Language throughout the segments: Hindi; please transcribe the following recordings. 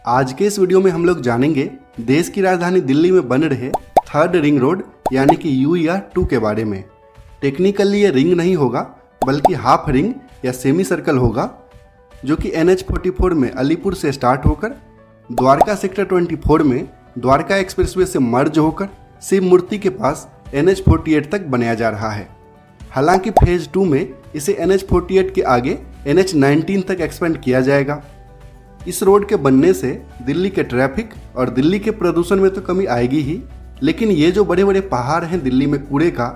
आज के इस वीडियो में हम लोग जानेंगे देश की राजधानी दिल्ली में बन रहे थर्ड रिंग रोड यानी कि UER-2 के बारे में। टेक्निकली ये रिंग नहीं होगा बल्कि हाफ रिंग या सेमी सर्कल होगा, जो कि NH-44 में अलीपुर से स्टार्ट होकर द्वारका सेक्टर 24 में द्वारका एक्सप्रेसवे से मर्ज होकर शिव मूर्ति के पास NH-48 तक बनाया जा रहा है। हालांकि फेज 2 में इसे NH-48 के आगे NH-19 तक एक्सपेंड किया जाएगा। इस रोड के बनने से दिल्ली के ट्रैफिक और दिल्ली के प्रदूषण में तो कमी आएगी ही, लेकिन ये जो बड़े बड़े पहाड़ हैं दिल्ली में कूड़े का,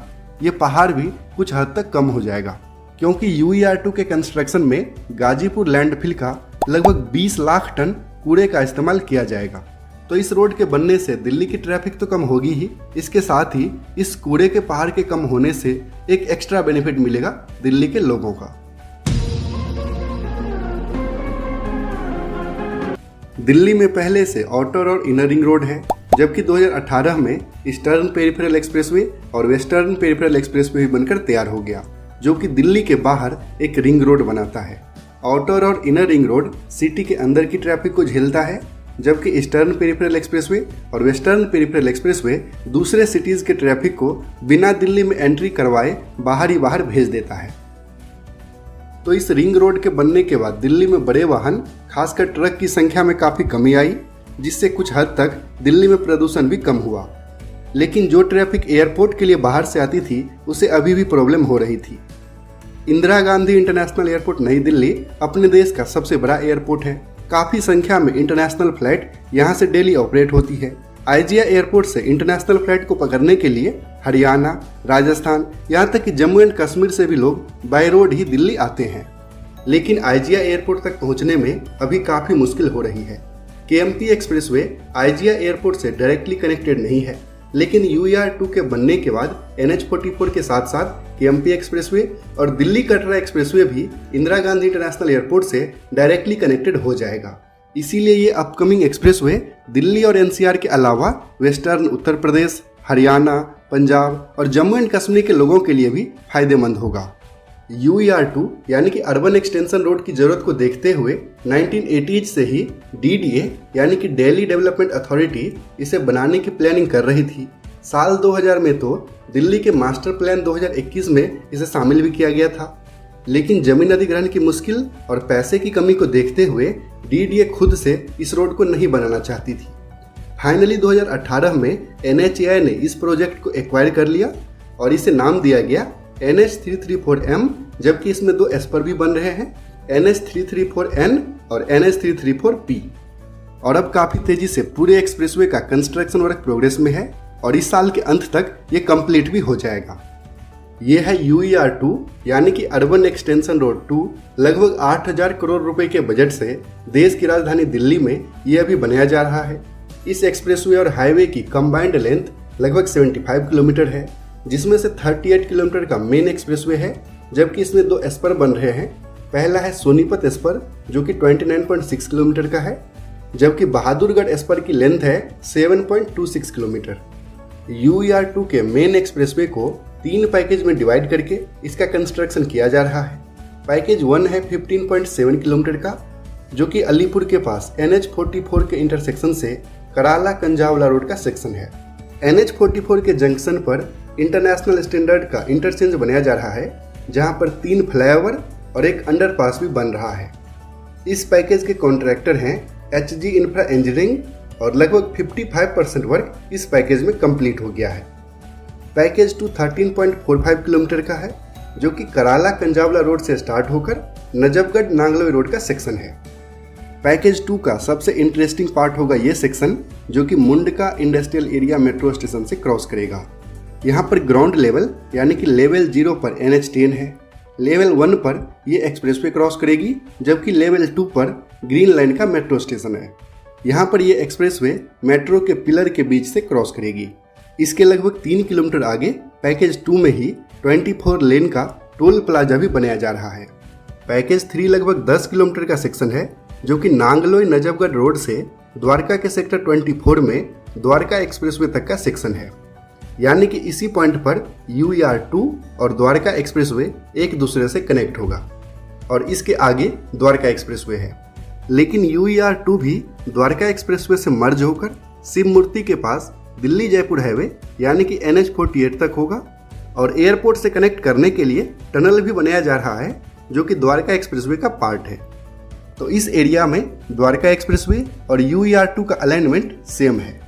ये पहाड़ भी कुछ हद तक कम हो जाएगा, क्योंकि UER-2 के कंस्ट्रक्शन में गाजीपुर लैंडफिल का लगभग 20 लाख टन कूड़े का इस्तेमाल किया जाएगा। तो इस रोड के बनने से दिल्ली की ट्रैफिक तो कम होगी ही, इसके साथ ही इस कूड़े के पहाड़ के कम होने से एक एक्स्ट्रा बेनिफिट मिलेगा दिल्ली के लोगों का। दिल्ली में पहले से आउटर और इनर रिंग रोड है, जबकि 2018 में ईस्टर्न पेरिफेरल एक्सप्रेसवे और वेस्टर्न पेरिफेरल एक्सप्रेसवे भी बनकर तैयार हो गया, जो कि दिल्ली के बाहर एक रिंग रोड बनाता है। आउटर और इनर रिंग रोड सिटी के अंदर की ट्रैफिक को झेलता है, जबकि ईस्टर्न पेरिफेरल एक्सप्रेसवे और वेस्टर्न पेरिफेरल एक्सप्रेसवे दूसरे सिटीज के ट्रैफिक को बिना दिल्ली में एंट्री करवाए बाहर ही बाहर भेज देता है। तो इस रिंग रोड के बनने के बाद दिल्ली में बड़े वाहन, खासकर ट्रक की संख्या में काफ़ी कमी आई, जिससे कुछ हद तक दिल्ली में प्रदूषण भी कम हुआ। लेकिन जो ट्रैफिक एयरपोर्ट के लिए बाहर से आती थी, उसे अभी भी प्रॉब्लम हो रही थी। इंदिरा गांधी इंटरनेशनल एयरपोर्ट नई दिल्ली अपने देश का सबसे बड़ा एयरपोर्ट है। काफ़ी संख्या में इंटरनेशनल फ्लाइट यहाँ से डेली ऑपरेट होती है। IGI एयरपोर्ट से इंटरनेशनल फ्लाइट को पकड़ने के लिए हरियाणा, राजस्थान, यहाँ तक कि जम्मू एंड कश्मीर से भी लोग बाय रोड ही दिल्ली आते हैं। लेकिन IGI एयरपोर्ट तक पहुँचने में अभी काफ़ी मुश्किल हो रही है। KMP एक्सप्रेसवे IGI एयरपोर्ट से डायरेक्टली कनेक्टेड नहीं है, लेकिन UER-2 के बनने के बाद NH-44 के साथ साथ KMP एक्सप्रेसवे और दिल्ली कटरा एक्सप्रेसवे भी इंदिरा गांधी इंटरनेशनल एयरपोर्ट से डायरेक्टली कनेक्टेड हो जाएगा। इसीलिए ये अपकमिंग एक्सप्रेसवे दिल्ली और NCR के अलावा वेस्टर्न उत्तर प्रदेश, हरियाणा, पंजाब और जम्मू एंड कश्मीर के लोगों के लिए भी फायदेमंद होगा। UER-2 यानी कि अर्बन एक्सटेंशन रोड की जरूरत को देखते हुए 1980 से ही DDA यानी कि दिल्ली डेवलपमेंट अथॉरिटी इसे बनाने की प्लानिंग कर रही थी। साल 2000 में तो दिल्ली के मास्टर प्लान 2021 में इसे शामिल भी किया गया था, लेकिन जमीन अधिग्रहण की मुश्किल और पैसे की कमी को देखते हुए DDA खुद से इस रोड को नहीं बनाना चाहती थी। फाइनली 2018 में NHAI ने इस प्रोजेक्ट को एक्वायर कर लिया और इसे नाम दिया गया NH-334M, जबकि इसमें 2 एस्पर भी बन रहे हैं, NH-334N और NH-334P। और अब काफ़ी तेजी से पूरे एक्सप्रेसवे का कंस्ट्रक्शन वर्क प्रोग्रेस में है और इस साल के अंत तक ये कंप्लीट भी हो जाएगा। ये है UER-2 यानी कि अर्बन एक्सटेंशन रोड 2। लगभग 8000 करोड़ रुपए के बजट से देश की राजधानी दिल्ली में ये अभी बनाया जा रहा है। इस एक्सप्रेसवे और हाईवे की कंबाइंड लेंथ लगभग 75 किलोमीटर है, जिसमें से 38 किलोमीटर का मेन एक्सप्रेसवे है, जबकि इसमें 2 एस्पर बन रहे हैं। पहला है सोनीपत एस्पर, जो कि 29.6 किलोमीटर का है, जबकि बहादुरगढ़ एस्पर की लेंथ है 7.26 किलोमीटर। UER-2 के मेन एक्सप्रेसवे को 3 पैकेज में डिवाइड करके इसका कंस्ट्रक्शन किया जा रहा है। पैकेज 1 है 15.7 किलोमीटर का, जो कि अलीपुर के पास NH-44 के इंटरसेक्शन से कराला कंजावला रोड का सेक्शन है। NH-44 के जंक्शन पर इंटरनेशनल स्टैंडर्ड का इंटरचेंज बनाया जा रहा है, जहां पर 3 फ्लाईओवर और एक अंडरपास भी बन रहा है। इस पैकेज के कॉन्ट्रैक्टर हैं HG इंफ्रा इंजीनियरिंग और लगभग 55% वर्क इस पैकेज में कंप्लीट हो गया है। पैकेज 2 13.45 किलोमीटर का है, जो कि कराला कंजावला रोड से स्टार्ट होकर नजफगढ़ नांगलोई रोड का सेक्शन है। पैकेज 2 का सबसे इंटरेस्टिंग पार्ट होगा ये सेक्शन, जो कि Mundka industrial area metro station से क्रॉस करेगा। यहाँ पर ग्राउंड लेवल यानी कि लेवल 0 पर NH-10 है, लेवल 1 पर ये एक्सप्रेसवे क्रॉस करेगी, जबकि लेवल 2 पर ग्रीन लाइन का मेट्रो स्टेशन है। यहाँ पर ये एक्सप्रेसवे मेट्रो के पिलर के बीच से क्रॉस करेगी। इसके लगभग 3 किलोमीटर आगे पैकेज 2 में ही 24 लेन का टोल प्लाजा भी बनाया जा रहा है। पैकेज 3 लगभग 10 किलोमीटर का सेक्शन है, जो कि नांगलोई नजफगढ़ रोड से द्वारका के सेक्टर 24 में द्वारका एक्सप्रेसवे तक का सेक्शन है। यानी कि इसी पॉइंट पर UER-2 और द्वारका एक्सप्रेसवे एक दूसरे से कनेक्ट होगा और इसके आगे द्वारका एक्सप्रेसवे है। लेकिन UER-2 भी द्वारका एक्सप्रेसवे से मर्ज होकर शिव मूर्ति के पास दिल्ली जयपुर हाईवे यानी कि NH-48 तक होगा और एयरपोर्ट से कनेक्ट करने के लिए टनल भी बनाया जा रहा है जो कि द्वारका एक्सप्रेसवे का पार्ट है। तो इस एरिया में द्वारका एक्सप्रेसवे और UER2 का अलाइनमेंट सेम है।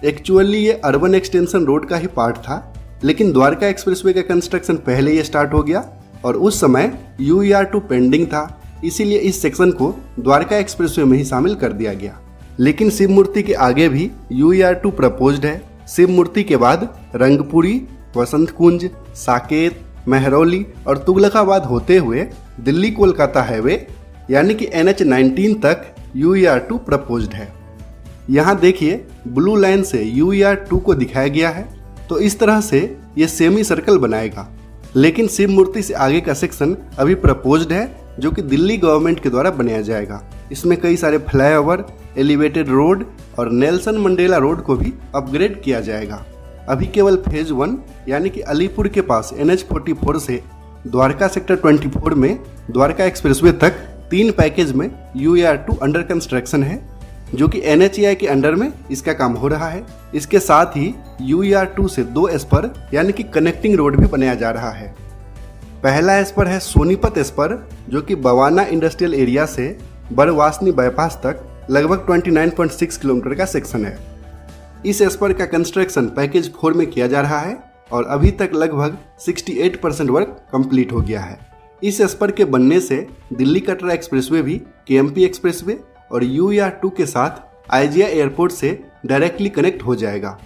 एक्चुअली ये अर्बन एक्सटेंशन रोड का ही पार्ट था, लेकिन द्वारका एक्सप्रेसवे का कंस्ट्रक्शन पहले ये स्टार्ट हो गया और उस समय UER2 पेंडिंग था, इसीलिए इस सेक्शन को द्वारका एक्सप्रेसवे में ही शामिल कर दिया गया। लेकिन शिव मूर्ति के आगे भी UER2 प्रपोज्ड है। शिव मूर्ति के बाद रंगपुरी, वसंत कुंज, साकेत, महरौली और तुगलकाबाद होते हुए दिल्ली कोलकाता हाईवे यानी कि NH-19 तक UER2 प्रपोज्ड है। यहाँ देखिए ब्लू लाइन से UER2 को दिखाया गया है, तो इस तरह से ये सेमी सर्कल बनाएगा। लेकिन शिव मूर्ति से आगे का सेक्शन अभी प्रपोज्ड है जो कि दिल्ली गवर्नमेंट के द्वारा बनाया जाएगा। इसमें कई सारे फ्लाईओवर, एलिवेटेड रोड और नेल्सन मंडेला रोड को भी अपग्रेड किया जाएगा। अभी केवल फेज 1 यानी कि अलीपुर के पास NH-44 से द्वारका सेक्टर 24 में द्वारका एक्सप्रेसवे तक 3 पैकेज में UER2 अंडर कंस्ट्रक्शन है जो कि NHAI के अंडर में इसका काम हो रहा है। इसके साथ ही UER2 से 2 एस्पर यानी कि कनेक्टिंग रोड भी बनाया जा रहा है। पहला एस्पर है सोनीपत एस्पर जो कि बवाना इंडस्ट्रियल एरिया से बरवासनी बाईपास तक लगभग 29.6 किलोमीटर का सेक्शन है। इस एस्पर का कंस्ट्रक्शन पैकेज 4 में किया जा रहा है और अभी तक लगभग 68% वर्क कंप्लीट हो गया है। इस एस्पर के बनने से दिल्ली कटरा एक्सप्रेसवे भी KMP एक्सप्रेसवे और UER2 के साथ IGI एयरपोर्ट से डायरेक्टली कनेक्ट हो जाएगा।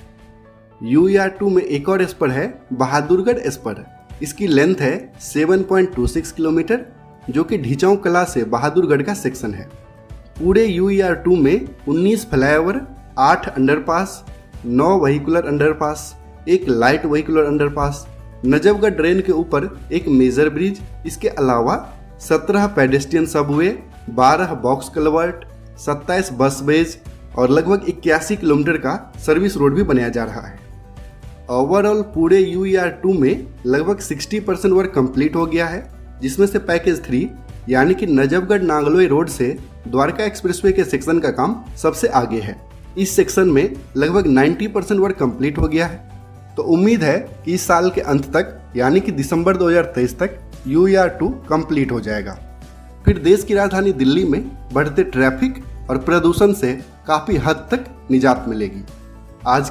UER2 में एक और एस्पर है बहादुरगढ़ एस्पर। इसकी लेंथ है 7.26 किलोमीटर जो कि ढिचाऊ कला से बहादुरगढ़ का सेक्शन है। पूरे UER2 में 19 फ्लाईओवर, 8 अंडरपास, 9 व्हीकुलर अंडरपास, एक light vehicular underpass, Najafgarh drain के ऊपर एक मेजर ब्रिज, इसके अलावा 17 पेडेस्ट्रियन सबवे, 12 बॉक्स कलवर्ट, 27 बस बेज और लगभग 81 किलोमीटर का सर्विस रोड भी बनाया जा रहा है। ओवरऑल पूरे UER2 में लगभग 60% वर्क कंप्लीट हो गया है, जिसमें से पैकेज 3 यानी कि नजफगढ़ नांगलोई रोड से द्वारका एक्सप्रेसवे के सेक्शन का काम सबसे आगे है। इस सेक्शन में लगभग 90% वर्क कंप्लीट हो गया है। तो उम्मीद है कि इस साल के अंत तक यानी कि दिसंबर 2023 तक UER2 कंप्लीट हो जाएगा। फिर देश की राजधानी दिल्ली में बढ़ते ट्रैफिक और प्रदूषण से काफ़ी हद तक निजात मिलेगी। आज